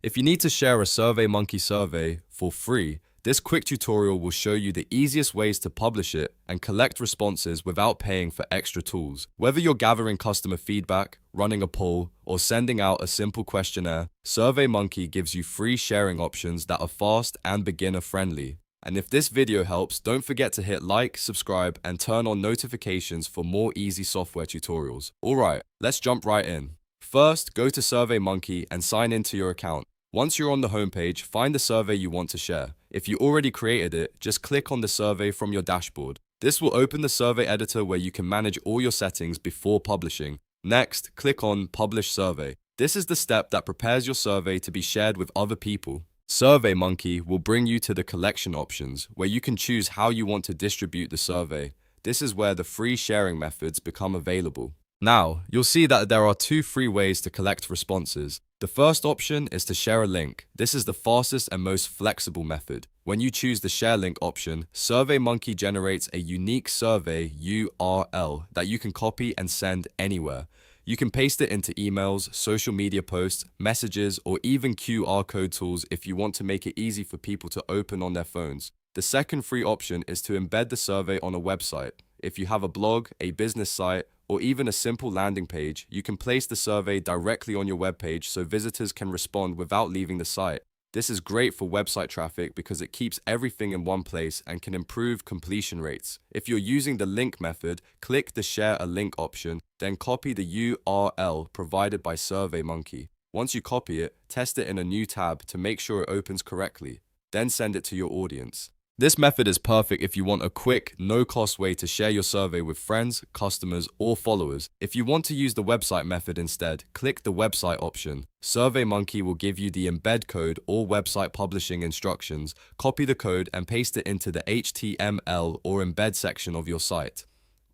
If you need to share a SurveyMonkey survey for free, this quick tutorial will show you the easiest ways to publish it and collect responses without paying for extra tools. Whether you're gathering customer feedback, running a poll, or sending out a simple questionnaire, SurveyMonkey gives you free sharing options that are fast and beginner-friendly. And if this video helps, don't forget to hit like, subscribe, and turn on notifications for more easy software tutorials. Alright, let's jump right in. First, go to SurveyMonkey and sign into your account. Once you're on the homepage, find the survey you want to share. If you already created it, just click on the survey from your dashboard. This will open the survey editor where you can manage all your settings before publishing. Next, click on Publish Survey. This is the step that prepares your survey to be shared with other people. SurveyMonkey will bring you to the collection options, where you can choose how you want to distribute the survey. This is where the free sharing methods become available. Now, you'll see that there are two free ways to collect responses. The first option is to share a link. This is the fastest and most flexible method. When you choose the share link option, SurveyMonkey generates a unique survey URL that you can copy and send anywhere. You can paste it into emails, social media posts, messages, or even QR code tools if you want to make it easy for people to open on their phones. The second free option is to embed the survey on a website. If you have a blog, a business site, or even a simple landing page, you can place the survey directly on your webpage so visitors can respond without leaving the site. This is great for website traffic because it keeps everything in one place and can improve completion rates. If you're using the link method, click the Share a Link option, then copy the URL provided by SurveyMonkey. Once you copy it, test it in a new tab to make sure it opens correctly. Then send it to your audience. This method is perfect if you want a quick, no-cost way to share your survey with friends, customers, or followers. If you want to use the website method instead, click the website option. SurveyMonkey will give you the embed code or website publishing instructions. Copy the code and paste it into the HTML or embed section of your site.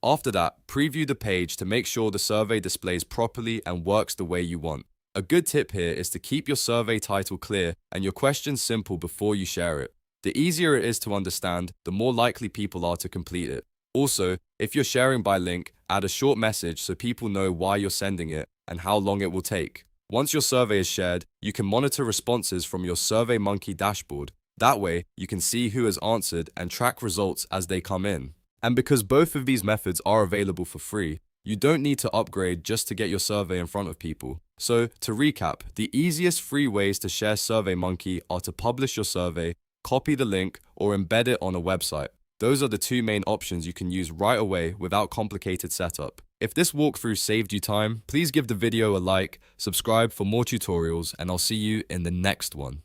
After that, preview the page to make sure the survey displays properly and works the way you want. A good tip here is to keep your survey title clear and your questions simple before you share it. The easier it is to understand, the more likely people are to complete it. Also, if you're sharing by link, add a short message so people know why you're sending it and how long it will take. Once your survey is shared, you can monitor responses from your SurveyMonkey dashboard. That way, you can see who has answered and track results as they come in. And because both of these methods are available for free, you don't need to upgrade just to get your survey in front of people. So, to recap, the easiest free ways to share SurveyMonkey are to publish your survey, copy the link, or embed it on a website. Those are the two main options you can use right away without complicated setup. If this walkthrough saved you time, please give the video a like, subscribe for more tutorials, and I'll see you in the next one.